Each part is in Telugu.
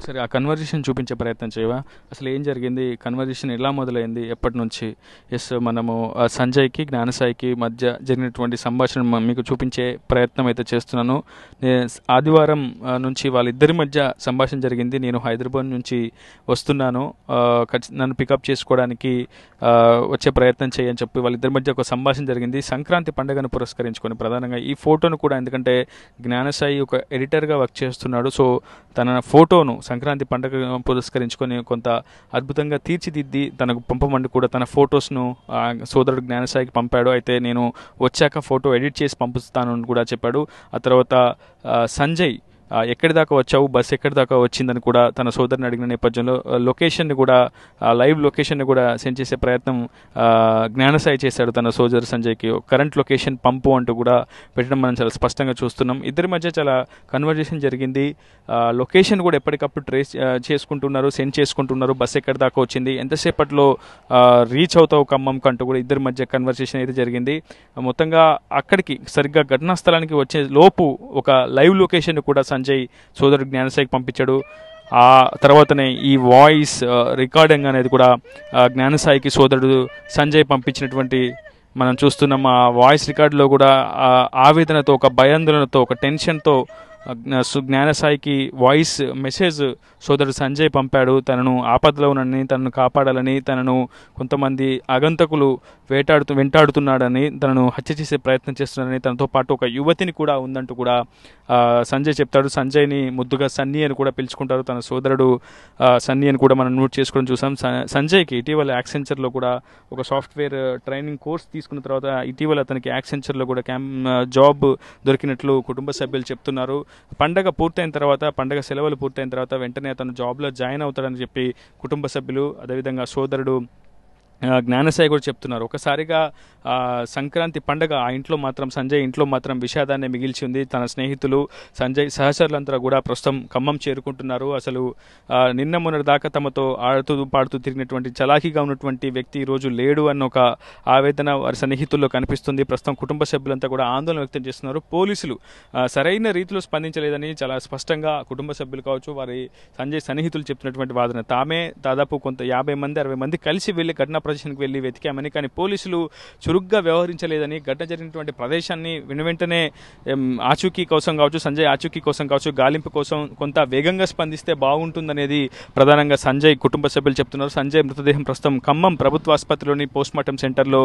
ఒకసారి ఆ కన్వర్జేషన్ చూపించే ప్రయత్నం చేయవా? అసలు ఏం జరిగింది? కన్వర్జేషన్ ఎలా మొదలైంది? ఎప్పటినుంచి? మనము సంజయ్‌కి, జ్ఞానసాయికి మధ్య జరిగినటువంటి సంభాషణ మీకు చూపించే ప్రయత్నం అయితే చేస్తున్నాను. ఆదివారం నుంచి వాళ్ళిద్దరి మధ్య సంభాషణ జరిగింది. నేను హైదరాబాద్ నుంచి వస్తున్నాను. నన్ను పికప్ చేసుకోవడానికి వచ్చే ప్రయత్నం చేయని చెప్పి వాళ్ళిద్దరి మధ్య ఒక సంభాషణ జరిగింది. సంక్రాంతి పండుగను పురస్కరించుకొని ప్రధానంగా ఈ ఫోటోను కూడా, ఎందుకంటే జ్ఞానసాయి ఒక ఎడిటర్‌గా వర్క్ చేస్తున్నాడు. సో తన ఫోటోను సంక్రాంతి పండుగ పురస్కరించుకొని కొంత అద్భుతంగా తీర్చిదిద్ది తనకు పంపమంటూ కూడా తన ఫొటోస్ను సోదరుడు జ్ఞానసాయికి పంపాడు. అయితే నేను వచ్చాక ఫోటో ఎడిట్ చేసి పంపిస్తాను అని కూడా చెప్పాడు. ఆ తర్వాత సంజయ్ ఎక్కడి దాకా వచ్చావు, బస్ ఎక్కడి దాకా వచ్చిందని కూడా తన సోదరుని అడిగిన నేపథ్యంలో లొకేషన్ని కూడా, లైవ్ లొకేషన్ని కూడా సెండ్ చేసే ప్రయత్నం జ్ఞానసాయి చేశాడు తన సోదరు సంజయ్కి. కరెంట్ లొకేషన్ పంపు అంటూ కూడా పెట్టడం మనం చాలా స్పష్టంగా చూస్తున్నాం. ఇద్దరి మధ్య చాలా కన్వర్జేషన్ జరిగింది. లొకేషన్ కూడా ఎప్పటికప్పుడు ట్రేస్ చేసుకుంటున్నారు, సెండ్ చేసుకుంటున్నారు. బస్ ఎక్కడి దాకా వచ్చింది, ఎంతసేపట్లో రీచ్ అవుతావు ఖమ్మం కంటూ కూడా ఇద్దరి మధ్య కన్వర్జేషన్ అయితే జరిగింది. మొత్తంగా అక్కడికి సరిగ్గా ఘటనా స్థలానికి వచ్చే లోపు ఒక లైవ్ లొకేషన్ కూడా సంజయ్ సోదరుడు జ్ఞానసాయికి పంపించాడు. ఆ తర్వాతనే ఈ వాయిస్ రికార్డింగ్ అనేది కూడా జ్ఞానసాయికి సోదరుడు సంజయ్ పంపించినటువంటి మనం చూస్తున్నాం. ఆ వాయిస్ రికార్డులో కూడా ఆవేదనతో, ఒక భయాందోళనతో, ఒక టెన్షన్తో జ్ఞానసాయికి వాయిస్ మెసేజ్ సోదరుడు సంజయ్ పంపాడు. తనను ఆపదలో ఉన్నని, తనను కాపాడాలని, తనను కొంతమంది ఆగంతకులు వెంటాడుతున్నాడని, తనను హత్య చేసే ప్రయత్నం చేస్తున్నాడని, తనతో పాటు ఒక యువతిని కూడా ఉందంటూ కూడా సంజయ్ చెప్తాడు. సంజయ్ని ముద్దుగా సన్నీ అని కూడా పిలుచుకుంటారు. తన సోదరుడు సన్నీ అని కూడా మనం నోట్ చేసుకోవడం చూసాం. సంజయ్కి ఇటీవల యాక్సెంచర్లో కూడా ఒక సాఫ్ట్వేర్ ట్రైనింగ్ కోర్స్ తీసుకున్న తర్వాత ఇటీవల అతనికి యాక్సెంచర్లో కూడా జాబ్ దొరికినట్లు కుటుంబ సభ్యులు చెప్తున్నారు. పండగ పూర్తయిన తర్వాత, పండగ సెలవులు పూర్తయిన తర్వాత వెంటనే అతను జాబ్లో జాయిన్ అవుతాడని చెప్పి కుటుంబ సభ్యులు, అదేవిధంగా సోదరుడు జ్ఞానసాయి కూడా చెప్తున్నారు. ఒకసారిగా సంక్రాంతి పండగ ఆ ఇంట్లో మాత్రం, సంజయ్ ఇంట్లో మాత్రం విషాదాన్ని మిగిల్చి ఉంది. తన స్నేహితులు, సంజయ్ సహచరులంతా కూడా ప్రస్తుతం ఖమ్మం చేరుకుంటున్నారు. అసలు నిన్న మొన్నటి దాకా తమతో ఆడుతూ పాడుతూ తిరిగినటువంటి, చలాకీగా ఉన్నటువంటి వ్యక్తి ఈరోజు లేడు అన్న ఒక ఆవేదన వారి సన్నిహితుల్లో కనిపిస్తుంది. ప్రస్తుతం కుటుంబ సభ్యులంతా కూడా ఆందోళన వ్యక్తం చేస్తున్నారు. పోలీసులు సరైన రీతిలో స్పందించలేదని చాలా స్పష్టంగా కుటుంబ సభ్యులు కావచ్చు, వారి సంజయ్ సన్నిహితులు చెప్తున్నటువంటి వాదన. తామే దాదాపు 50 మంది 60 మంది కలిసి వెళ్లి ఘటనా ప్రదేశానికి వెళ్లి వెతికామని, కానీ పోలీసులు చురుగ్గా వ్యవహరించలేదని, ఘటన జరిగినటువంటి ప్రదేశాన్ని వెంటనే ఆచూకీ కోసం కావచ్చు, సంజయ్ ఆచూకీ కోసం కావచ్చు, గాలింపు కోసం కొంత వేగంగా స్పందిస్తే బాగుంటుందనేది ప్రధానంగా సంజయ్ కుటుంబ సభ్యులు చెప్తున్నారు. సంజయ్ మృతదేహం ప్రస్తుతం ఖమ్మం ప్రభుత్వ ఆసుపత్రిలోని పోస్ట్మార్టం సెంటర్లో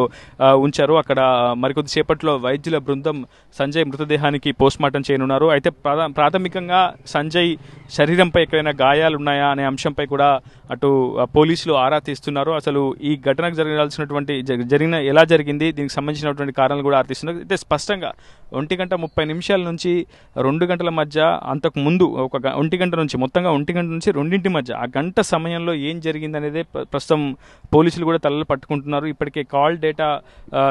ఉంచారు. అక్కడ మరికొద్ది సేపట్లో వైద్యుల బృందం సంజయ్ మృతదేహానికి పోస్ట్మార్టం చేయనున్నారు. అయితే ప్రాథమికంగా సంజయ్ శరీరంపై ఎక్కడైనా గాయాలు ఉన్నాయా అనే అంశంపై కూడా అటు పోలీసులు ఆరా తీస్తున్నారు. అసలు ఈ ఘటనకు ఎలా జరిగింది, దీనికి సంబంధించినటువంటి కారణాలు కూడా ఆరా తీస్తున్నారు. అయితే స్పష్టంగా 1:30 నుంచి 2 గంటల మధ్య, అంతకు ముందు ఒక 1 గంట నుంచి, మొత్తంగా 1 గంట నుంచి 2 మధ్య ఆ గంట సమయంలో ఏం జరిగింది అనేది ప్రస్తుతం పోలీసులు కూడా తలలు పట్టుకుంటున్నారు. ఇప్పటికే కాల్ డేటా,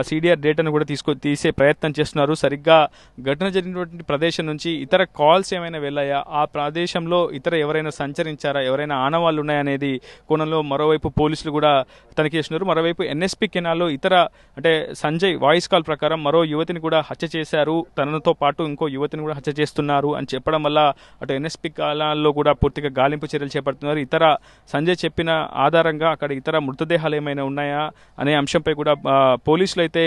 సిడిఆర్ డేటాను కూడా తీసే ప్రయత్నం చేస్తున్నారు. సరిగ్గా ఘటన జరిగినటువంటి ప్రదేశం నుంచి ఇతర కాల్స్ ఏమైనా వెళ్ళాయా, ఆ ప్రదేశంలో ఇతర ఎవరైనా సంచరించారా, ఎవరైనా ఆనవాళ్ళు ఉన్నాయనేది కోణంలో మరోవైపు పోలీసులు కూడా తనిఖీ చేస్తున్నారు. మరోవైపు ఎన్ఎస్పీ కెనాల్లో అంటే సంజయ్ వాయిస్ కాల్ ప్రకారం మరో యువతిని కూడా హత్య చేశారు, తనతో పాటు ఇంకో యువతిని కూడా హత్య చేస్తున్నారు అని చెప్పడం వల్ల అటు ఎన్ఎస్పీ కెనాల్లో కూడా పూర్తిగా గాలింపు చర్యలు చేపడుతున్నారు. ఇతర సంజయ్ చెప్పిన ఆధారంగా అక్కడ ఇతర మృతదేహాలు ఏమైనా ఉన్నాయా అనే అంశంపై కూడా పోలీసులు అయితే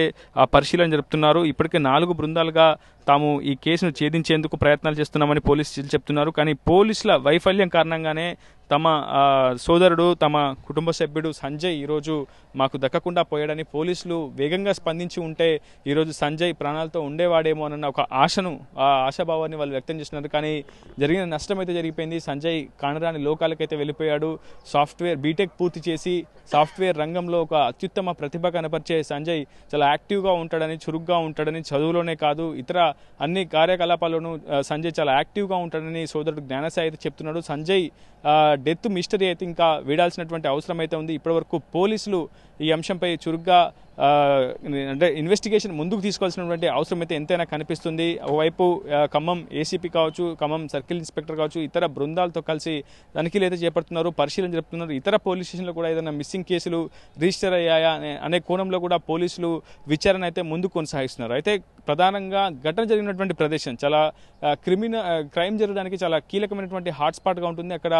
పరిశీలన జరుపుతున్నారు. ఇప్పటికే 4 బృందాలుగా తాము ఈ కేసును ఛేదించేందుకు ప్రయత్నాలు చేస్తున్నామని పోలీసులు చెప్తున్నారు. కానీ పోలీసుల వైఫల్యం కారణంగానే తమ సోదరుడు, తమ కుటుంబ సభ్యుడు సంజయ్ ఈరోజు మాకు దక్కకుండా పోయాడని పోలీసులు వేగంగా స్పందించి ఉంటే ఈరోజు సంజయ్ ప్రాణాలతో ఉండేవాడేమో అన్న ఒక ఆశాభావాన్ని వాళ్ళు వ్యక్తం చేస్తున్నారు. కానీ జరిగిన నష్టం అయితే జరిగిపోయింది. సంజయ్ కానరాని లోకాలకైతే వెళ్ళిపోయాడు. బీటెక్ పూర్తి చేసి సాఫ్ట్వేర్ రంగంలో ఒక అత్యుత్తమ ప్రతిభ కనపరిచే సంజయ్ చాలా యాక్టివ్గా ఉంటాడని, చురుగ్గా ఉంటాడని, చదువులోనే కాదు ఇతర అన్ని కార్యకలాపాల్లోనూ సంజయ్ చాలా యాక్టివ్గా ఉంటాడని సోదరుడు జ్ఞానసాయి అయితే చెప్తున్నాడు. సంజయ్ డెత్ మిస్టరీ అయితే ఇంకా వీడాల్సినటువంటి అవసరం అయితే ఉంది. ఇప్పటివరకు పోలీసులు ఈ అంశంపై చురుగ్గా అంటే ఇన్వెస్టిగేషన్ ముందుకు తీసుకోవాల్సినటువంటి అవసరం అయితే ఎంతైనా కనిపిస్తుంది. ఒకవైపు ఖమ్మం ఏసీపీ కావచ్చు, ఖమ్మం సర్కిల్ ఇన్స్పెక్టర్ కావచ్చు, ఇతర బృందాలతో కలిసి తనిఖీలు అయితే చేపడుతున్నారు, పరిశీలన జరుపుతున్నారు. ఇతర పోలీస్ స్టేషన్లో కూడా ఏదైనా మిస్సింగ్ కేసులు రిజిస్టర్ అయ్యాయా అనే కోణంలో కూడా పోలీసులు విచారణ అయితే ముందుకు కొనసాగిస్తున్నారు. అయితే ప్రధానంగా ఘటన జరిగినటువంటి ప్రదేశం చాలా క్రైమ్ జరగడానికి చాలా కీలకమైనటువంటి హాట్స్పాట్గా ఉంటుంది. అక్కడ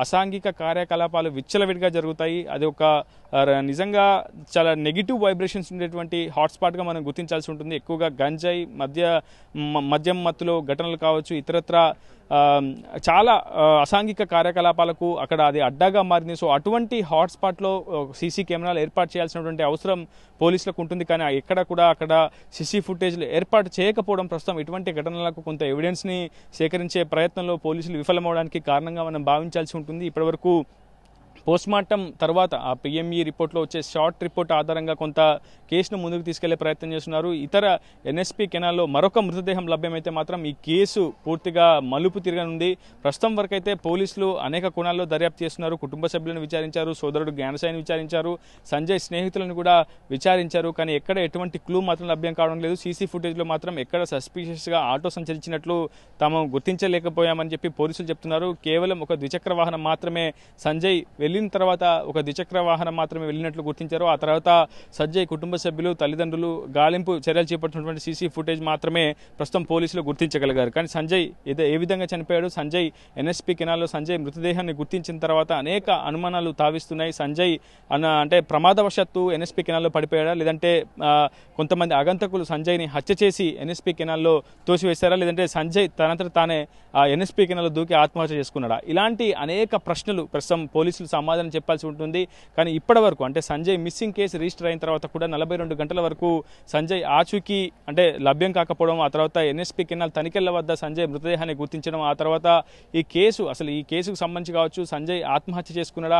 అసాంఘిక కార్యకలాపాలు విచ్చలవిడిగా జరుగుతాయి. అది ఒక నిజంగా చాలా నెగిటివ్ వైబ్రేషన్స్ ఉండేటువంటి హాట్స్పాట్గా మనం గుర్తించాల్సి ఉంటుంది. ఎక్కువగా గంజాయి, మద్యం మత్తులో ఘటనలు కావచ్చు, ఇతరత్ర చాలా అసాంఘిక కార్యకలాపాలకు అక్కడ అది అడ్డాగా మారింది. సో అటువంటి హాట్స్పాట్లో సీసీ కెమెరాలు ఏర్పాటు చేయాల్సినటువంటి అవసరం పోలీసులకు ఉంటుంది. కానీ ఎక్కడ కూడా అక్కడ సీసీ ఫుటేజ్లు ఏర్పాటు చేయకపోవడం ప్రస్తుతం ఇటువంటి ఘటనలకు కొంత ఎవిడెన్స్ని సేకరించే ప్రయత్నంలో పోలీసులు విఫలమవడానికి కారణంగా మనం భావించాల్సి ఉంటుంది. ఇప్పటివరకు పోస్ట్మార్టం తర్వాత ఆ పిఎంఈ రిపోర్ట్లో వచ్చే షార్ట్ రిపోర్ట్ ఆధారంగా కొంత కేసును ముందుకు తీసుకెళ్లే ప్రయత్నం చేస్తున్నారు. ఇతర ఎన్ఎస్పీ కెనాల్లో మరొక మృతదేహం లభ్యమైతే మాత్రం ఈ కేసు పూర్తిగా మలుపు తిరగనుంది. ప్రస్తుతం వరకు అయితే పోలీసులు అనేక కోణాల్లో దర్యాప్తు చేస్తున్నారు. కుటుంబ సభ్యులను విచారించారు, సోదరుడు జ్ఞానసాయిని విచారించారు, సంజయ్ స్నేహితులను కూడా విచారించారు. కానీ ఎక్కడ ఎటువంటి క్లూ మాత్రం లభ్యం కావడం లేదు. సీసీ ఫుటేజ్లో మాత్రం ఎక్కడ సస్పీషియస్గా ఆటో సంచరించినట్లు తాము గుర్తించలేకపోయామని చెప్పి పోలీసులు చెప్తున్నారు. కేవలం ఒక ద్విచక్ర వాహనం మాత్రమే సంజయ్ వెళ్ళిన తర్వాత ఒక ద్విచక్ర వాహనం మాత్రమే వెళ్ళినట్లు గుర్తించారు. ఆ తర్వాత సంజయ్ కుటుంబ సభ్యులు, తల్లిదండ్రులు గాలింపు చర్యలు చేపట్టినటువంటి సీసీ ఫుటేజ్ మాత్రమే ప్రస్తుతం పోలీసులు గుర్తించగలిగారు. కానీ సంజయ్ ఏ విధంగా చనిపోయాడు, సంజయ్ ఎన్ఎస్పీ కెనాల్లో సంజయ్ మృతదేహాన్ని గుర్తించిన తర్వాత అనేక అనుమానాలు తావిస్తున్నాయి. సంజయ్ అంటే ప్రమాదవశాత్తు ఎన్ఎస్పీ కెనాల్లో పడిపోయాడా, లేదంటే కొంతమంది ఆగంతకులు సంజయ్ని హత్య చేసి ఎన్ఎస్పీ కెనాల్లో తోసివేశారా, లేదంటే సంజయ్ తనంతట తానే ఎన్ఎస్పీ కెనాల్లో దూకి ఆత్మహత్య చేసుకున్నాడా? ఇలాంటి అనేక ప్రశ్నలు ప్రస్తుతం పోలీసులు సమాధానం చెప్పాల్సి ఉంటుంది. కానీ ఇప్పటి వరకు అంటే సంజయ్ మిస్సింగ్ కేసు రిజిస్టర్ అయిన తర్వాత కూడా 42 గంటల వరకు సంజయ్ ఆచూకీ అంటే లభ్యం కాకపోవడం, ఆ తర్వాత ఎన్ఎస్పీ కెనాల్ తనిఖీల వద్ద సంజయ్ మృతదేహాన్ని గుర్తించడం, ఆ తర్వాత ఈ కేసుకు సంబంధించి కావచ్చు, సంజయ్ ఆత్మహత్య చేసుకున్నాడా,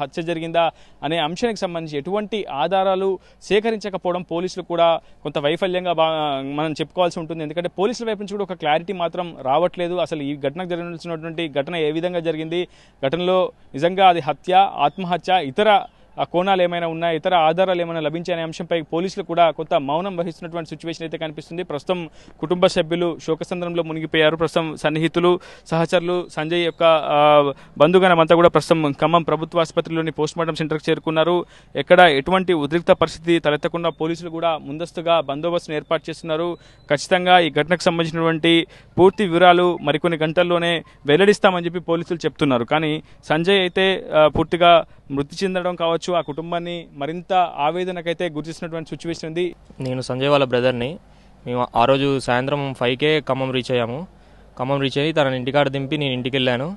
హత్య జరిగిందా అనే అంశానికి సంబంధించి ఎటువంటి ఆధారాలు సేకరించకపోవడం పోలీసులు కూడా కొంత వైఫల్యంగా మనం చెప్పుకోవాల్సి ఉంటుంది. ఎందుకంటే పోలీసుల వైపు నుంచి కూడా ఒక క్లారిటీ మాత్రం రావట్లేదు. అసలు ఈ ఘటనకు జరగాల్సినటువంటి ఘటన ఏ విధంగా జరిగింది, ఘటనలో నిజంగా అది హత్య, ఆత్మహత్య, ఇతర కోణాలు ఏమైనా ఉన్నాయి, ఇతర ఆధారాలు ఏమైనా లభించాయనే అంశంపై పోలీసులు కూడా కొంత మౌనం వహిస్తున్నటువంటి సిచ్యువేషన్ అయితే కనిపిస్తుంది. ప్రస్తుతం కుటుంబ సభ్యులు శోకసంద్రంలో మునిగిపోయారు. ప్రస్తుతం సన్నిహితులు, సహచరులు, సంజయ్ యొక్క బంధుగణం అంతా కూడా ప్రస్తుతం ఖమ్మం ప్రభుత్వ ఆసుపత్రిలోని పోస్ట్మార్టం సెంటర్కి చేరుకున్నారు. ఎక్కడ ఎటువంటి ఉద్రిక్త పరిస్థితి తలెత్తకుండా పోలీసులు కూడా ముందస్తుగా బందోబస్తును ఏర్పాటు చేస్తున్నారు. ఖచ్చితంగా ఈ ఘటనకు సంబంధించినటువంటి పూర్తి వివరాలు మరికొన్ని గంటల్లోనే వెల్లడిస్తామని చెప్పి పోలీసులు చెప్తున్నారు. కానీ సంజయ్ అయితే పూర్తిగా మృతి చెందడం కావచ్చు, ఆ కుటుంబాన్ని మరింత ఆవేదనకైతే గురిచేసినటువంటి సిచ్యువేషన్ ఉంది. నేను సంజయ్ వాళ్ళ బ్రదర్ని. మేము ఆ రోజు సాయంత్రం 5కే ఖమ్మం రీచ్ అయ్యాము. ఖమ్మం రీచ్ అయ్యి తనని ఇంటికాడ దింపి నేను ఇంటికి వెళ్ళాను.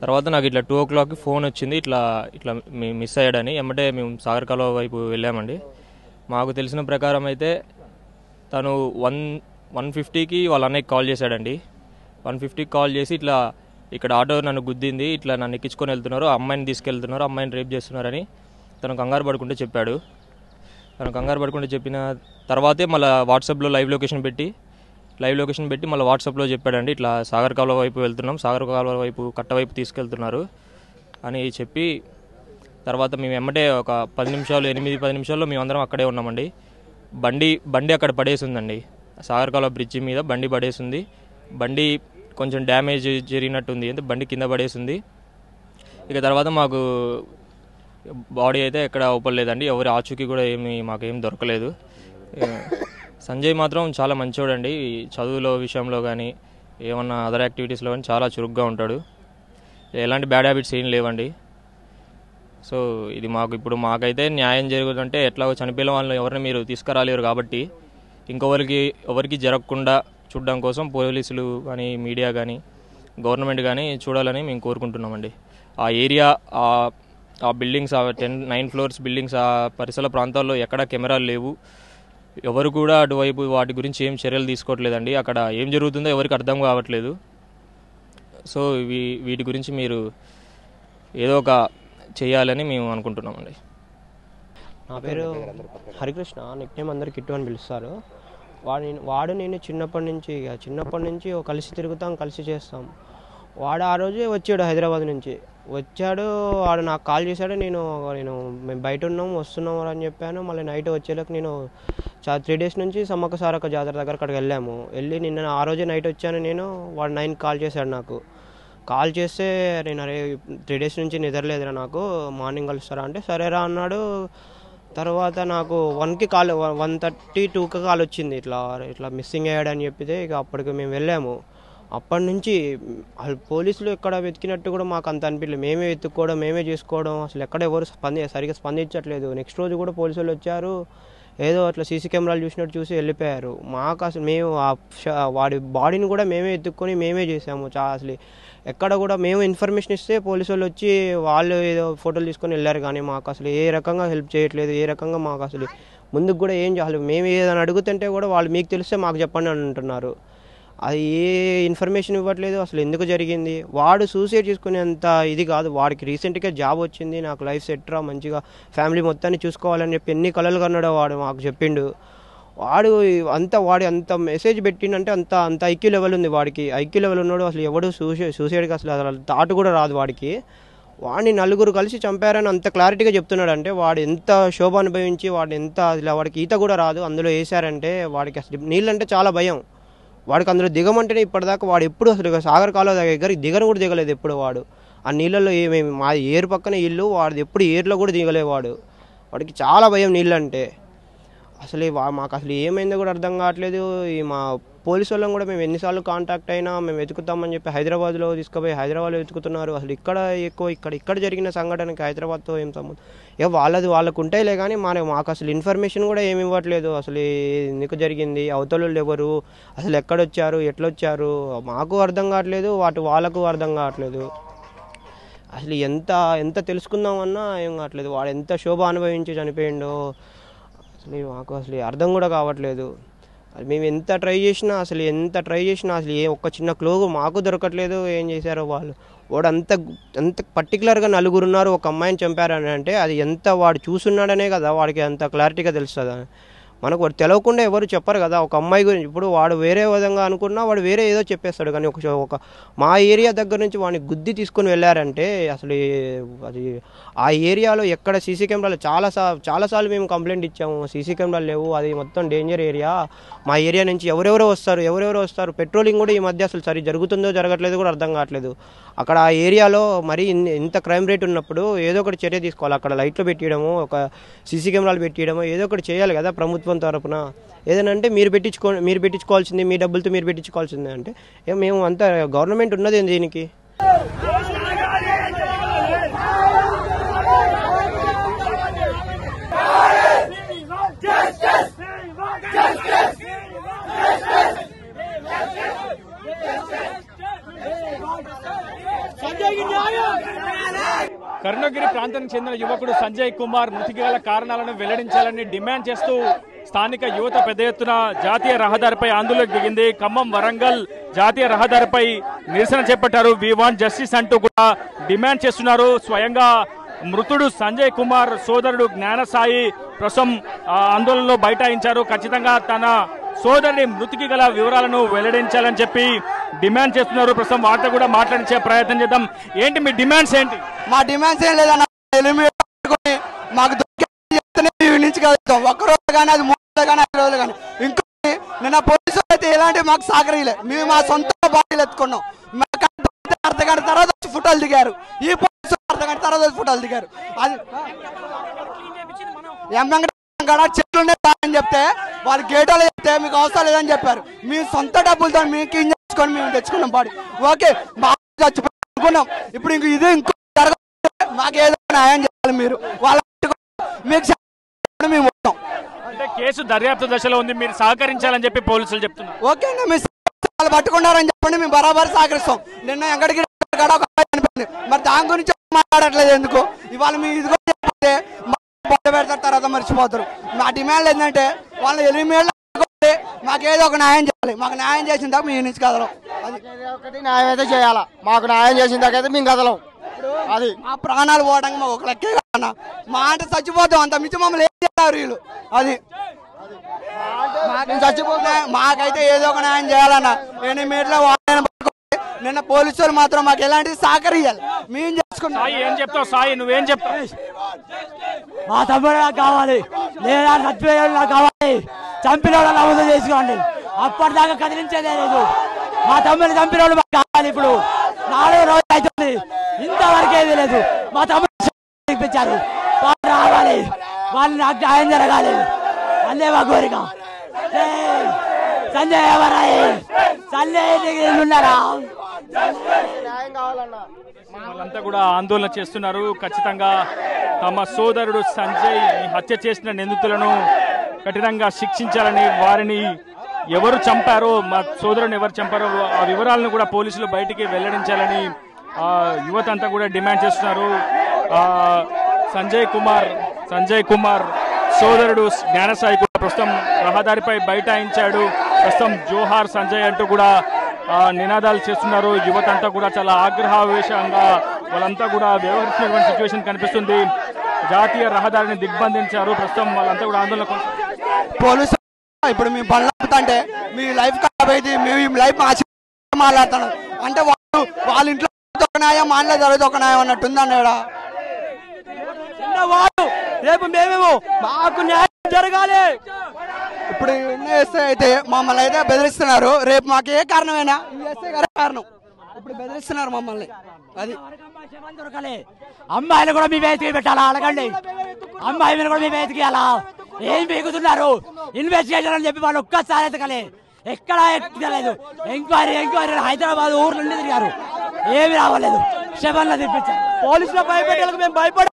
తర్వాత నాకు ఇట్లా 2 o'clockకి ఫోన్ వచ్చింది, ఇట్లా మిస్ అయ్యాడని. ఎమ్మటే మేము సాగర్ కాలువ వైపు వెళ్ళామండి. మాకు తెలిసిన ప్రకారం అయితే తను 1:50కి వాళ్ళ అన్నయ్యకి కాల్ చేశాడండి. 1:50కి కాల్ చేసి ఇట్లా ఇక్కడ ఆటో నన్ను గుద్దింది, ఇట్లా నన్ను ఎక్కించుకొని వెళ్తున్నారు, అమ్మాయిని తీసుకెళ్తున్నారు, అమ్మాయిని రేప్ చేస్తున్నారని తను కంగారు పడుకుంటే చెప్పాడు. తను కంగారు పడుకుంటే చెప్పిన తర్వాతే మళ్ళీ వాట్సాప్లో లైవ్ లొకేషన్ పెట్టి మళ్ళీ వాట్సాప్లో చెప్పాడండి, ఇట్లా సాగర్ కాలువ వైపు వెళ్తున్నాం, సాగర్ కాలువ వైపు కట్ట వైపు తీసుకెళ్తున్నారు అని చెప్పి తర్వాత మేము ఎమ్మటే ఒక 8-10 నిమిషాల్లో మేమందరం అక్కడే ఉన్నామండి. బండి అక్కడ పడేసి ఉందండి. సాగర్ కాలువ బ్రిడ్జి మీద బండి పడేసి ఉంది. బండి కొంచెం డ్యామేజ్ జరిగినట్టుంది, అంటే బండి కింద పడేసింది. ఇక తర్వాత మాకు బాడీ అయితే ఎక్కడ అవపడలేదండి, ఎవరి ఆచూకీ కూడా మాకేం దొరకలేదు. సంజయ్ మాత్రం చాలా మంచివాడండి. చదువులో విషయంలో కానీ ఏమన్నా అదర్ యాక్టివిటీస్లో కానీ చాలా చురుగ్గా ఉంటాడు. ఎలాంటి బ్యాడ్ హ్యాబిట్స్ ఏం లేవండి. సో ఇది మాకైతే న్యాయం జరుగుతుంటే ఎట్లాగో చనిపోయిన వాళ్ళని ఎవరిని మీరు తీసుకురాలేరు కాబట్టి ఎవరికి జరగకుండా చూడడం కోసం పోలీసులు కానీ, మీడియా కానీ, గవర్నమెంట్ కానీ చూడాలని మేము కోరుకుంటున్నామండి. ఆ ఏరియా, ఆ బిల్డింగ్స్, ఆ 9 floors బిల్డింగ్స్, ఆ పరిసర ప్రాంతాల్లో ఎక్కడా కెమెరాలు లేవు. ఎవరు కూడా అటువైపు వాటి గురించి ఏం చర్యలు తీసుకోవట్లేదండి. అక్కడ ఏం జరుగుతుందో ఎవరికి అర్థం కావట్లేదు. సో వీటి గురించి మీరు ఏదో ఒక చేయాలని మేము అనుకుంటున్నామండి. నా పేరు హరికృష్ణ, నిక్నేమ్ అందరు కిట్టు అని పిలుస్తారు. వాడు నేను చిన్నప్పటి నుంచి కలిసి తిరుగుతాం, కలిసి చేస్తాం. వాడు ఆ రోజే వచ్చాడు హైదరాబాద్ నుంచి. వచ్చాడు, వాడు నాకు కాల్ చేశాడు. నేను మేము బయట ఉన్నాం, వస్తున్నాం అని చెప్పాను. మళ్ళీ నైట్ వచ్చేలోకి నేను 3 డేస్ నుంచి సమ్మక్క సారక్క జాతర దగ్గర అక్కడికి వెళ్ళి నిన్న ఆ రోజే నైట్ వచ్చాను నేను. వాడు 9 కాల్ చేశాడు నాకు. కాల్ చేస్తే నేను అరే 3 డేస్ నుంచి నిద్రలేదురా, నాకు మార్నింగ్ కలుస్తారా అంటే సరేరా అన్నాడు. తర్వాత నాకు 1కి కాల్ 1:30, 2కి కాల్ వచ్చింది, ఇట్లా మిస్సింగ్ అయ్యాడని చెప్పితే ఇక అప్పటికి మేము వెళ్ళాము. అప్పటి నుంచి పోలీసులు ఎక్కడ వెతికినట్టు కూడా మాకు అంత అనిపించలేదు. మేమే వెతుక్కోవడం, మేమే చేసుకోవడం, అసలు ఎక్కడ ఎవరు సరిగా స్పందించట్లేదు. నెక్స్ట్ రోజు కూడా పోలీసులు వచ్చారు, ఏదో అట్లా సీసీ కెమెరాలు చూసినట్టు చూసి వెళ్ళిపోయారు. మాకు అసలు మేము వాడి బాడీని కూడా మేమే ఎత్తుక్కొని మేమే చేసాము. అసలు ఎక్కడ కూడా మేము ఇన్ఫర్మేషన్ ఇస్తే పోలీసు వాళ్ళు వచ్చి వాళ్ళు ఏదో ఫోటోలు తీసుకొని వెళ్ళారు, కానీ మాకు అసలు ఏ రకంగా హెల్ప్ చేయట్లేదు. ఏ రకంగా మాకు అసలు ముందుకు కూడా ఏం చేయాలి, మేము ఏదైనా అడుగుతుంటే కూడా వాళ్ళు మీకు తెలిస్తే మాకు చెప్పండి అని అంటున్నారు. అది ఏ ఇన్ఫర్మేషన్ ఇవ్వట్లేదు. అసలు ఎందుకు జరిగింది, వాడు సూసైడ్ చేసుకునేంత ఇది కాదు. వాడికి రీసెంట్గా జాబ్ వచ్చింది, నాకు లైఫ్ సెట్ రా, మంచిగా ఫ్యామిలీ మొత్తాన్ని చూసుకోవాలని చెప్పి ఎన్ని కలలు కన్నాడో వాడు మాకు చెప్పిండు. వాడు అంత మెసేజ్ పెట్టిండంటే అంత ఐక్యూ లెవెల్ ఉంది వాడికి. ఐక్యూ లెవెల్ ఉన్నాడు. అసలు ఎవడు సూసైడ్కి అసలు థాట్ కూడా రాదు వాడికి. వాడిని 9 కలిసి చంపారని అంత క్లారిటీగా చెప్తున్నాడు అంటే వాడు ఎంత శోభ అనుభవించి వాడికి ఈత కూడా రాదు, అందులో వేసారంటే వాడికి అసలు నీళ్ళంటే చాలా భయం. వాడికి అందులో దిగమంటేనే ఇప్పటిదాకా వాడు ఎప్పుడు అసలు సాగర్ కాలువ దగ్గరికి కూడా దిగలేదు ఎప్పుడు. వాడు ఆ నీళ్ళల్లో మా ఏరు పక్కన ఇల్లు, వాడిది ఎప్పుడు ఏరులో కూడా దిగలేదు వాడికి చాలా భయం నీళ్ళంటే. అసలు మాకు అసలు ఏమైందో కూడా అర్థం కావట్లేదు. మా పోలీసు వాళ్ళని కూడా మేము ఎన్నిసార్లు కాంటాక్ట్ అయినా మేము వెతుకుతామని చెప్పి హైదరాబాద్లో తీసుకుపోయి హైదరాబాద్లో వెతుకుతున్నారు. అసలు ఇక్కడ జరిగిన సంఘటనకి హైదరాబాద్తో ఏం సంబంధం, వాళ్ళకు ఉంటాయిలే, కానీ మాకు అసలు ఇన్ఫర్మేషన్ కూడా ఏమి ఇవ్వట్లేదు. అసలు ఎందుకు జరిగింది, అవతల ఎవరు, అసలు ఎక్కడొచ్చారు, ఎట్లొచ్చారు మాకు అర్థం కావట్లేదు, వాళ్ళకు అర్థం కావట్లేదు. అసలు ఎంత తెలుసుకుందామన్నా ఏం కావట్లేదు. వాడు ఎంత శోభ అనుభవించి చనిపోయిండో అసలు మాకు అసలు అర్థం కూడా కావట్లేదు. మేము ఎంత ట్రై చేసినా అసలు ఒక్క చిన్న క్లూ మాకు దొరకట్లేదు. ఏం చేశారో వాడు అంత పర్టికులర్గా 9 ఉన్నారు, ఒక అమ్మాయిని చంపారని అంటే అది వాడు చూసున్నాడనే కదా వాడికి అంత క్లారిటీగా తెలుస్తుంది. మనకు వాడు తెలియకుండా ఎవరు చెప్పరు కదా ఒక అమ్మాయి గురించి. ఇప్పుడు వాడు వేరే విధంగా అనుకున్నా వాడు వేరే ఏదో చెప్పేస్తాడు, కానీ ఒక మా ఏరియా దగ్గర నుంచి వాడిని గుద్ది తీసుకుని వెళ్ళారంటే అసలు అది ఆ ఏరియాలో ఎక్కడ సీసీ కెమెరాలు చాలాసార్లు మేము కంప్లైంట్ ఇచ్చాము. సీసీ కెమెరాలు లేవు, అది మొత్తం డేంజర్ ఏరియా, మా ఏరియా నుంచి ఎవరెవరో వస్తారు. పెట్రోలింగ్ కూడా ఈ మధ్య అసలు సరి జరుగుతుందో జరగట్లేదు కూడా అర్థం కావట్లేదు. అక్కడ ఆ ఏరియాలో మరి ఇంత క్రైమ్ రేట్ ఉన్నప్పుడు ఏదో ఒకటి చర్య తీసుకోవాలి. అక్కడ లైట్లు పెట్టియడము, ఒక సీసీ కెమెరాలు పెట్టియడము, ఏదో ఒకటి చేయాలి కదా ప్రభుత్వం తరపున. ఏదనంటే మీరు పెట్టించుకోవాల్సింది, మీ డబ్బులతో మీరు పెట్టించుకోవాల్సిందే అంటే మేము అంత గవర్నమెంట్ ఉన్నది దీనికి. కరుణగిరి ప్రాంతానికి చెందిన యువకుడు సంజయ్ కుమార్ మృతికి గల కారణాలను వెల్లడించాలని డిమాండ్ చేస్తూ స్థానిక యువత పెద్ద ఎత్తున జాతీయ రహదారిపై ఆందోళనకు దిగింది. ఖమ్మం వరంగల్ జాతీయ రహదారిపై నిరసన చేపట్టారు. వి వాంట్ జస్టిస్ అంటూ కూడా డిమాండ్ చేస్తున్నారు. స్వయంగా మృతుడు సంజయ్ కుమార్ సోదరుడు జ్ఞానసాయి ప్రస్తుతం ఆందోళనలో బైఠాయించారు. ఖచ్చితంగా తన సోదరుడి మృతికి గల వివరాలను వెల్లడించాలని చెప్పి డిమాండ్ చేస్తున్నారు. ప్రస్తుతం వార్త కూడా మాట్లాడించే ప్రయత్నం చేద్దాం. ఏంటి మీ డిమాండ్స్ ఏంటి? మా డిమాండ్స్ ఏం లేదన్న, మాకు నుంచి కలుగుతాం ఒక్కరోజు కానీ, అది 3 రోజులు కానీ, 5 రోజులు కానీ. ఇంకోటి నిన్న పోలీసులు అయితే ఎలాంటి మాకు సహకరించలే. మేము మా సొంత బాడీలు ఎత్తుకున్నాం. అర్ధగంట తర్వాత వచ్చి ఫోటోలు దిగారు. ఈ పోలీసులు అర్ధగంట తర్వాత వచ్చి ఫోటోలు దిగారు. అది చెట్లు అని చెప్తే వాళ్ళు గేటాలు చెప్తే మీకు అవసరం లేదని చెప్పారు. మీ సొంత డబ్బులతో మీకు ఏం చేసుకొని మేము తెచ్చుకున్నాం బాడీ. ఓకే చచ్చిపోనుకున్నాం. ఇప్పుడు ఇంకో మాకేదో న్యాయం చేయాలి. మీరు వాళ్ళ మీకు మేము మొత్తం అంటే కేసు దర్యాప్తు దశలో ఉంది, మీరు సహకరించాలని చెప్పి పోలీసులు చెప్తున్నారు. ఓకే అండి, మీరు వాళ్ళు పట్టుకున్నారని చెప్పండి, మేము బరాబర్ సహకరిస్తాం. నిన్న ఎక్కడికి అనిపించింది, మరి దాని గురించి మాట్లాడట్లేదు ఎందుకు? ఇవాళ మీరు ఇదిగో చెప్తే పెడతారు, తర్వాత మర్చిపోతారు. మా డిమాండ్ ఏంటంటే వాళ్ళు 8 ఏళ్ళు మాకేదో ఒక న్యాయం చేయాలి. మాకు న్యాయం చేసిన దాకా మేము నుంచి కదలం. అది ఒకటి న్యాయం అయితే చేయాలా. మాకు న్యాయం చేసిన దాకా అయితే మేము కదలం. అది మా ప్రాణాలు పోవడానికి మాకు ఒక లెక్కే కన్నా. మా అంటే చచ్చిపోతాం, అంత మించి మమ్మల్ని ఏం చేస్తారు వీళ్ళు. అది చచ్చిపోతే మాకైతే ఏదో ఒక న్యాయం చేయాలన్నా. 8 మీటర్ల నిన్న పోలీసులు మాత్రం మాకు ఎలాంటి సహకరించాలి మేము చేసుకున్నాం. సాయి ఏం చెప్తావు? సాయి నువ్వేం చెప్తావు? మా తమ్ముడు నాకు కావాలి, లేదా చచ్చిపోయాడు నాకు కావాలి, చంపిన వాళ్ళు నమోదు చేసుకోండి. అప్పటిదాకా కదిలించేదే లేదు. మా తమ్ముడు చంపిన వాళ్ళు మాకు కావాలి. ఇప్పుడు 4వ రోజు అవుతుంది, ఇంతవరకేది లేదు. మా తమ్ముడు ఇప్పించారు, వాళ్ళు రావాలి, వాళ్ళు నాకు న్యాయం జరగాలి, అదే మా కోరిక. సంజయ్ ఎవరాయి? సంజయ్ ఉన్నారా? వాళ్ళంతా కూడా ఆందోళన చేస్తున్నారు. ఖచ్చితంగా తమ సోదరుడు సంజయ్ హత్య చేసిన నిందితులను కఠినంగా శిక్షించాలని, వారిని ఎవరు చంపారో, మా సోదరుని ఎవరు చంపారో ఆ వివరాలను కూడా పోలీసులు బయటికి వెల్లడించాలని యువత అంతా కూడా డిమాండ్ చేస్తున్నారు. సంజయ్ కుమార్ సోదరుడు జ్ఞానసాయి కూడా ప్రస్తుతం రహదారిపై బైఠాయించాడు. ప్రస్తుతం జోహార్ సంజయ్ అంటూ కూడా నినాదాలు చేస్తున్నారు. యువత అంతా కూడా చాలా ఆగ్రహావేశంగా వాళ్ళంతా కూడా వ్యవహరిస్తున్నటువంటి సిచ్యువేషన్ కనిపిస్తుంది. జాతీయ రహదారిని దిగ్బంధించారు. ప్రస్తుతం వాళ్ళంతా కూడా ఆందోళన. పోలీసు ఇప్పుడు మీ బండ్లు ఆపుతుంటే మీ లైఫ్ ఖరాబ్ అయితే మీ లైఫ్ మాట్లాడుతాను అంటే వాళ్ళ ఇంట్లో ఒక న్యాయం, మా ఇంట్లో జరుగుతుంది ఒక న్యాయం అన్నట్టుంది అన్నాడు. రేపు మేమేమో మాకు న్యాయం జరగాలి. ఇప్పుడు ఎస్ఐ అయితే మమ్మల్ని అయితే బెదిరిస్తున్నారు. రేపు మాకు ఏ కారణమైనా ఎస్ఐ గారే కారణం. ఇప్పుడు బెదిరిస్తున్నారు మమ్మల్ని. అది దొరకాలి. అమ్మాయిలు కూడా మీ వేతికి పెట్టాలా? అడగండి. అమ్మాయి మీద కూడా మీ వేతికి అలా ఏం పీకుతున్నారు? ఇన్వెస్టిగేషన్ అని చెప్పి వాళ్ళు ఒక్కసారి ఎతకలే, ఎక్కడా ఎక్కలేదు. ఎంక్వైరీ హైదరాబాద్ ఊరు నుండి తిరిగారు, ఏమి రావలేదు. శవన్లో తెప్పించారు. పోలీసుల భయపెట్టలకు మేము భయపడ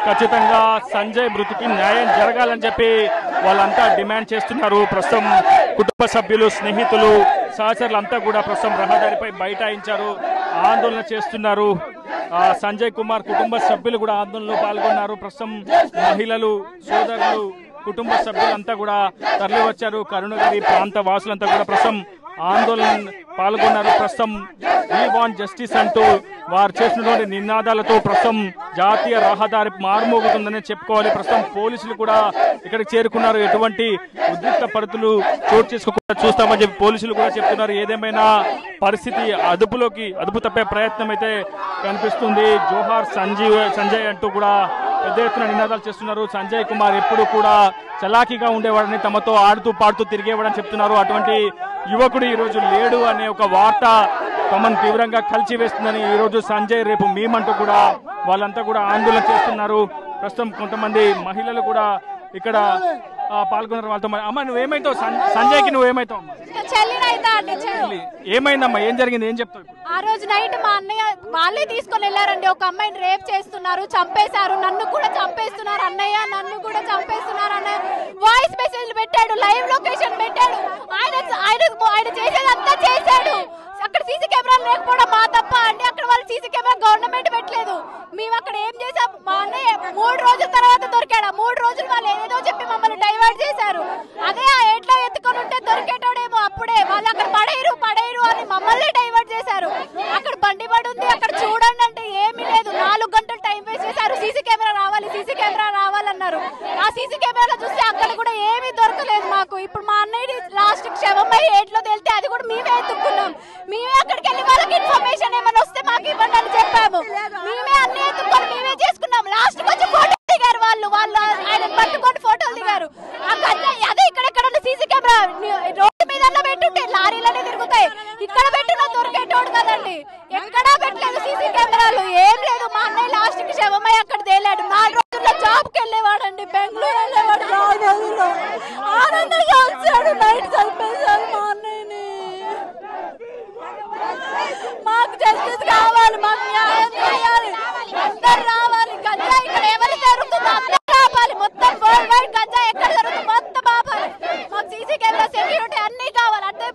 ఖచ్చితంగా సంజయ్ మృతికి న్యాయం జరగాలని చెప్పి వాళ్ళంతా డిమాండ్ చేస్తున్నారు. ప్రస్తుతం కుటుంబ సభ్యులు, స్నేహితులు, సహచరులు అంతా కూడా ప్రస్తుతం రహదారిపై బైఠాయించారు, ఆందోళన చేస్తున్నారు. సంజయ్ కుమార్ కుటుంబ సభ్యులు కూడా ఆందోళనలో పాల్గొన్నారు. ప్రస్తుతం మహిళలు, సోదరులు, కుటుంబ సభ్యులంతా కూడా తరలి వచ్చారు. కరుణగిరి ప్రాంత వాసులంతా కూడా ప్రస్తుతం ఆందోళన పాల్గొన్నారు. ప్రస్తుతం వీ వాంట్ జస్టిస్ అంటూ వారు చేసినటువంటి నినాదాలతో ప్రస్తుతం జాతీయ రహదారి మారుమోగుతుందని చెప్పుకోవాలి. ప్రస్తుతం పోలీసులు కూడా ఇక్కడికి చేరుకున్నారు. ఎటువంటి ఉద్రిక్త పరిస్థితులు చోటు చేసుకోకుండా చూస్తామని చెప్పి పోలీసులు కూడా చెప్తున్నారు. ఏదేమైనా పరిస్థితి అదుపు తప్పే ప్రయత్నం అయితే కనిపిస్తుంది. జోహార్ సంజయ్ అంటూ కూడా పెద్ద ఎత్తున నినాదాలు చేస్తున్నారు. సంజయ్ కుమార్ ఎప్పుడు కూడా చలాకీగా ఉండేవాడని, తమతో ఆడుతూ పాడుతూ తిరిగేవాడని చెప్తున్నారు. అటువంటి యువకుడు ఈ రోజు లేడు అనే ఒక వార్త తమను తీవ్రంగా కలిచివేస్తుందని ఈ రోజు సంజయ్ రేపు మేమంటూ కూడా వాళ్ళంతా కూడా ఆందోళన చేస్తున్నారు. ప్రస్తుతం కొంతమంది మహిళలు కూడా ఇక్కడ పాల్గొన్నారు. వాళ్ళతో అమ్మ నువ్వేమైతావు? సంజయ్కి నువ్వేమైతావు? ఏమైందమ్మా? ఏం జరిగింది? ఏం చెప్తావు? ఆ రోజు నైట్ మా అన్నయ్య వాళ్ళే తీసుకొని వెళ్ళారండి. ఒక అమ్మాయిని రేప్ చేస్తున్నారు, చంపేశారు, నన్ను కూడా చంపేస్తున్నారు అన్నయ్య, నన్ను కూడా చంపేస్తున్నారు అన్నయ్య. వాయిస్ మెసేజ్ పెట్టాడు, లైవ్ లొకేషన్ పెట్టాడు. ఆయన చేసేదంతా చేశాడు. అక్కడ సీసీ కెమెరాలు లేకపోవడం మా తప్ప అండి. అక్కడ వాళ్ళు సీసీ కెమెరా గవర్నమెంట్ పెట్టలేదు. మేము అక్కడ ఏం చేసాం? మా అన్నయ్య 3 రోజుల తర్వాత దొరికాడు. 3 రోజులు వాళ్ళు ఏదేదో చెప్పి మమ్మల్ని డైవర్ట్ చేశారు. అదే ఆ ఏట్లో ఎత్తుకొని ఉంటే దొరికేటోడేమో. అప్పుడే వాళ్ళు అక్కడ పడేరు అని మమ్మల్ని డైవర్ట్ చేశారు. అక్కడ బండి పడి ఉంది, అక్కడ చూడండి అంటే ఏమీ లేదు. 4 గంటలు టైం వేస్ట్ చేశారు. సీసీ కెమెరా రావాలన్నారు. ఆ సీసీ కెమెరాలో చూస్తే అక్కడ కూడా ఏమీ దొరకలేదు మాకు. ఇప్పుడు మా అన్నయ్య లాస్ట్ క్షమమై ఏట్లో తేలితే అది కూడా మేమే ఎత్తుకున్నాం. మేమే అక్కడికి వెళ్ళి వాళ్ళకి ఇన్ఫర్మేషన్ ఏమైనా వస్తే మాకు ఇవ్వండి అని చెప్పాము. మేమే అన్ని ఎత్తుకొని మేమే చేసుకున్నాం. లాస్ట్ వచ్చి ఫోటో దిగారు వాళ్ళు ఆయన పట్టుకొని ఫోటోలు దిగారు. అదే ఇక్కడెక్కడ సీసీ కెమెరా రోడ్డు మీద పెట్టుంటే లారీలనే తిరుగుతాయి. ఇక్కడ పెట్టినా దొరికేటోడు కదండి. ఎక్కడా పెట్టలేదు సీసీ కెమెరాలు, ఏం లేదు. మా అన్నయ్య లాస్ట్ కి శవమై అక్కడ తేలాడు. 4 రోజుల్లో జాబ్ కి వెళ్ళేవాడండి, బెంగళూరు వెళ్ళేవాడు. 4 రోజుల్లో ఆనందంగా వచ్చాడు. నైట్ చంపేశారు మా అన్నయ్యని. మాకు జస్టిస్ కావాలి, మాకు న్యాయం చేయాలి, అందరు రావాలి. గంజా ఇక్కడ ఎవరు జరుగుతుందో అందరూ ఆపాలి. మొత్తం వరల్డ్ వైడ్ గంజా ఎక్కడ జరుగుతుందో మొత్తం ఆపాలి. మాకు సీసీ కెమెరా, సెక్యూరిటీ అన్ని కావాలి. అంటే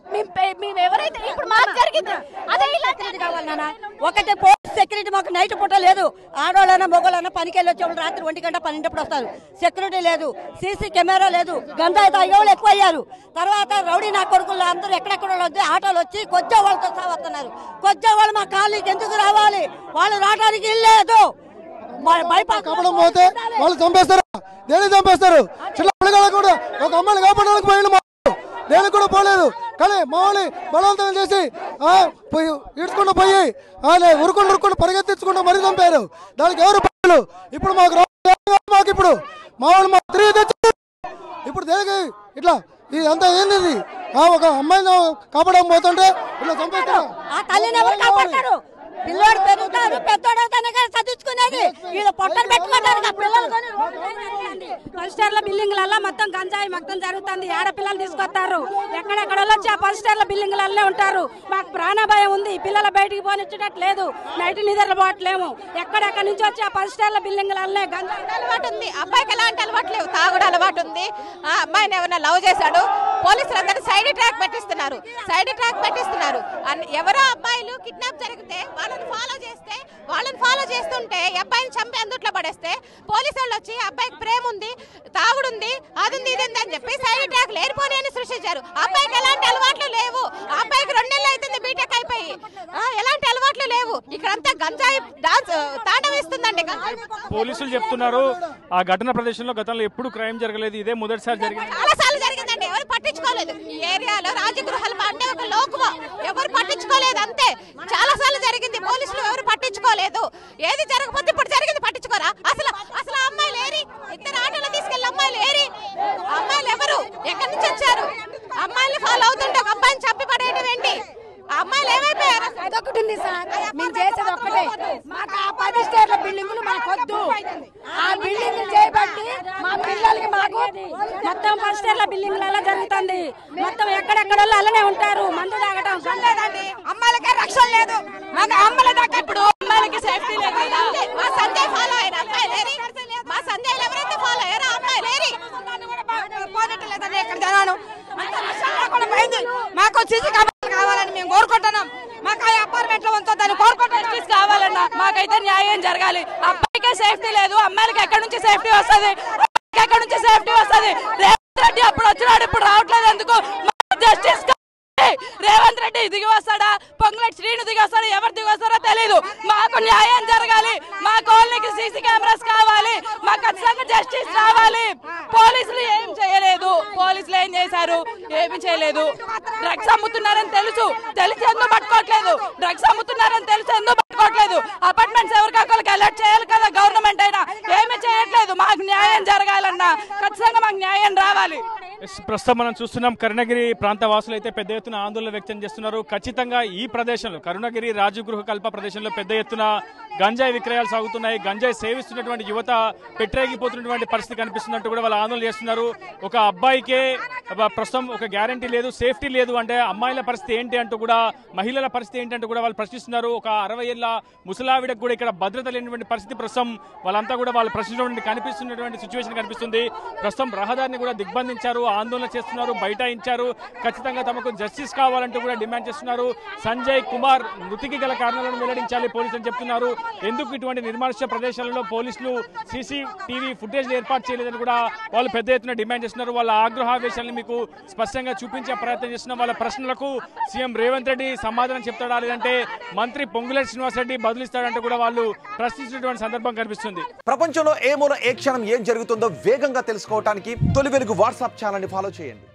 మేము ఎవరైతే ఇప్పుడు మాకు జరిగింది అదే ఇలాంటి కావాలి నాన్న. ఒకటి పోలీస్ సెక్యూరిటీ మాకు నైట్ పూట లేదు. ఆడవాళ్ళైనా మొగోళ్ళైనా పనికి వెళ్ళి వచ్చేవాళ్ళు రాత్రి 1 గంట 12 వస్తారు. సెక్యూరిటీ లేదు, సీసీ కెమెరా లేదు. గంజా తాగేవాళ్ళు ఎక్కువ అయ్యారు. తర్వాత రౌడీ నా కొడుకులు అందరూ ఎక్కడెక్కడ వచ్చి ఆటోలు వచ్చి కొద్ది వాళ్ళతో సాగుతున్నారు. కొద్ది వాళ్ళు మా కాలనీకి ఎందుకు రావాలి? వాళ్ళు రావడానికి ఇల్లేదు. కాపాడడం పోతే వాళ్ళు చంపేస్తారు, దేని చంపేస్తారు. చిన్న పిల్లలు కూడా ఒక అమ్మాయిని కాపాడడానికి పోయిన దేనికి కూడా పోలేదు. కానీ మామూలు బలవంతం చేసి ఈడ్చుకుంటూ పోయి ఉరుకుంటూ పరిగెత్తించుకుంటూ మరీ చంపారు. దానికి ఎవరు పనులు ఇప్పుడు మాకు ఇప్పుడు మామూలు మా తిరిగి తెచ్చారు. ఇప్పుడు దేనికి ఇట్లా ఇది అంతా ఏంది? ఇది ఒక అమ్మాయిని కాపాడడం పోతుంటే ఇట్లా చంపేస్తారు. పిల్లడు పెరుగుతారు, పెద్దోడు అవుతానే చదివించుకునేది. వీళ్ళు పొట్టలు పెట్టుకుంటారు పిల్లలు. పరిస్టర్ల బిల్డింగ్లలో మొత్తం గంజాయి మొత్తం జరుగుతుంది. ఆడపిల్లలు తీసుకొస్తారు, ఎక్కడెక్కడ వచ్చి ఆ పరిస్టర్ల బిల్డింగ్లల్లే ఉంటారు. మాకు ప్రాణభయం ఉంది. పిల్లల బయటికి పోనిచ్చేటట్లేదు. నైట్ నిద్ర పోవట్లేము. ఎక్కడెక్కడ నుంచి వచ్చి ఆ పరిస్టర్ల బిల్డింగ్లల్లే గంజాయి అలవాటు ఉంది. అబ్బాయికి ఎలాంటి అలవాటు లేవు, తాగుడు అలవాటు ఉంది. ఆ అమ్మాయిని ఏమైనా లవ్ చేశాడు, పోలీసులు అందరూ సైడ్ ట్రాక్ పెట్టిస్తున్నారు. ఎవరో అబ్బాయిలు కిడ్నాప్ జరిగితే వాళ్ళని ఫాలో చేస్తుంటే అబ్బాయిని చంపి అందుట్లో పడేస్తే పోలీసు వాళ్ళు వచ్చి అబ్బాయికి ప్రేమ ఉంది, తాగుడుంది, అది ఉంది ఇది అని చెప్పి సైడ్ ట్రాక్ లేనిపోని అని సృష్టించారు. అబ్బాయికి ఎలాంటి అలవాట్లు లేవు. అబ్బాయికి 2 నెలలు అవుతుంది బీటెక్ అయిపోయి, ఎలాంటి అలవాట్లు లేవు. ఇక్కడంతా గంజాయి డాన్స్ తాండవిస్తుందండి. పోలీసులు చెప్తున్నారు ఆ ఘటన ప్రదేశంలో గతంలో ఎప్పుడు క్రైమ్ జరగలేదు, ఇదే మొదటిసారి జరిగింది. చాలా సార్లు జరిగిందండి, ఎవరు పట్టించుకోలేదు. ఈ ఏరియాలో రాజగృహాలు అంటే ఒక లోకువ, ఎవరు పట్టించుకోలేదు. అంతే, చాలా సార్లు జరిగింది. పోలీసులు ఎవరు పట్టించుకోలేదు. ఏది జరగకపోతే ఇప్పుడు జరిగింది పట్టించుకోరా? అసలు అమ్మాయిలు ఏరి, 2 ఆటోలో తీసుకెళ్ళి అమ్మాయిలు ఏరి, అమ్మాయిలు ఎవరు, ఎక్కడి నుంచి వచ్చారు? అమ్మాయిలు ఫాలో అవుతుంటే ఒక అబ్బాయిని చంపి పడేయడం ఏంటి? అమ్మాయిలు ఏమైపోయారు? అదొకటి ఉంది సార్, మేము చేసేది ఒక్కటే. మాకు ఆ 10 స్టేర్ల బిల్డింగులు మాకొద్దు. ఆ బిల్డింగ్ చేయబట్టి మా పిల్లలకి మాకు మొత్తం 10 స్టేర్ల బిల్డింగ్లలో జరుగుతుంది. మొత్తం ఎక్కడెక్కడ అలానే ఉంటారు. మందు తాగటం లేదండి. అమ్మాయిలకే రక్షణ లేదు. మాకు అమ్మాయిల దాకా ఇప్పుడు అమ్మాయిలకి సేఫ్టీ లేదు. మా సంజయ్ ఫాలో అయిన అమ్మాయిలు ఏరి, మా సంజయ్ ఎవరైతే ఫాలో అయ్యారో అమ్మాయిలు ఏరి పోనట్లేదండి. ఇక్కడ జనాలు మాకు సీసీ కెమెరాలు కావాలని మేము కోరుకుంటున్నాం. మాకు ఆ అపార్ట్మెంట్ లో ఉంటుందని కోరుకుంటున్నాం. కావాలన్నా మాకైతే న్యాయం జరగాలి. అబ్బాయికే సేఫ్టీ లేదు, అమ్మాయిలకి ఎక్కడి నుంచి సేఫ్టీ వస్తుంది? ఎక్కడి నుంచి సేఫ్టీ వస్తుంది? రేవంత్ రెడ్డి అప్పుడు వచ్చినాడు, ఇప్పుడు రావట్లేదు ఎందుకు? జస్టిస్ రేవంత్ రెడ్డి దిగి వస్తాడా, పొంగులేటి శ్రీను దిగి వస్తాడా, ఎవరు దిగి వస్తారో తెలీదు. మాకు న్యాయం జరగాలి. మా కాలనీకి సీసీ కెమెరాస్ కావాలి. మాకు ఖచ్చితంగా జస్టిస్ రావాలి. పోలీసులు ఏం చేయలేదు. పోలీసులు ఏం చేశారు? ఏమి చేయలేదు. డ్రగ్స్ అమ్ముతున్నారని తెలిసి ఎందుకు పట్టుకోవట్లేదు? డ్రగ్స్ అమ్ముతున్నారని తెలిసి ఎందుకు పట్టుకోవట్లేదు? అపార్ట్మెంట్స్ ఎవరికొకరికి అలర్ట్ చేయాలి కదా గవర్నమెంట్ అయినా. ఏమి చేయట్లేదు. మాకు న్యాయం జరగాలన్నా ఖచ్చితంగా మాకు న్యాయం రావాలి. ప్రస్తుతం మనం చూస్తున్నాం కరుణగిరి ప్రాంత వాసులు అయితే పెద్ద ఎత్తున ఆందోళన వ్యక్తం చేస్తున్నారు. ఖచ్చితంగా ఈ ప్రదేశంలో కరుణగిరి రాజగృహ కల్ప ప్రదేశంలో పెద్ద ఎత్తున గంజాయి విక్రయాలు సాగుతున్నాయి. గంజాయి సేవిస్తున్నటువంటి యువత పెట్టరేగిపోతున్నటువంటి పరిస్థితి కనిపిస్తున్నట్టు కూడా వాళ్ళు ఆందోళన చేస్తున్నారు. ఒక అబ్బాయికే ప్రస్తుతం ఒక గ్యారంటీ లేదు, సేఫ్టీ లేదు అంటే అమ్మాయిల పరిస్థితి ఏంటి అంటూ కూడా, మహిళల పరిస్థితి ఏంటి అంటూ కూడా వాళ్ళు ప్రశ్నిస్తున్నారు. ఒక 60 ఏళ్ల ముసలావిడకు కూడా ఇక్కడ భద్రత లేనటువంటి పరిస్థితి ప్రస్తుతం వాళ్ళంతా కూడా వాళ్ళు ప్రశ్నించినటువంటి కనిపిస్తున్నటువంటి సిచ్యువేషన్ కనిపిస్తుంది. ప్రస్తుతం రహదారిని కూడా దిగ్బంధించారు, ఆందోళన చేస్తున్నారు, బైఠాయించారు. ఖచ్చితంగా తమకు జస్టిస్ కావాలంటూ కూడా డిమాండ్ చేస్తున్నారు. సంజయ్ కుమార్ మృతికి గల కారణాలను వెల్లడించాలి పోలీసులు చెప్తున్నారు. ఎందుకు ఇటువంటి నిర్మానుష్య ప్రదేశాలలో పోలీసులు CCTV ఫుటేజ్ ఏర్పాటు చేయలేదని కూడా వాళ్ళు పెద్ద ఎత్తున డిమాండ్ చేస్తున్నారు. వాళ్ళ ఆగ్రహావేశాలను మీకు స్పష్టంగా చూపించే ప్రయత్నం చేస్తున్న వాళ్ళ ప్రశ్నలకు సీఎం రేవంత్ రెడ్డి సమాధానం చెప్తాడా, లేదంటే మంత్రి పొంగులేటి శ్రీనివాసరెడ్డి బదులిస్తాడంటూ కూడా వాళ్ళు ప్రశ్నించినటువంటి సందర్భం కనిపిస్తుంది. ప్రపంచంలో ఏ మూల ఏ క్షణం ఏం జరుగుతుందో వేగంగా తెలుసుకోవడానికి తొలి వెలుగు వాట్సాప్ ఛానల్ ని ఫాలో చేయండి.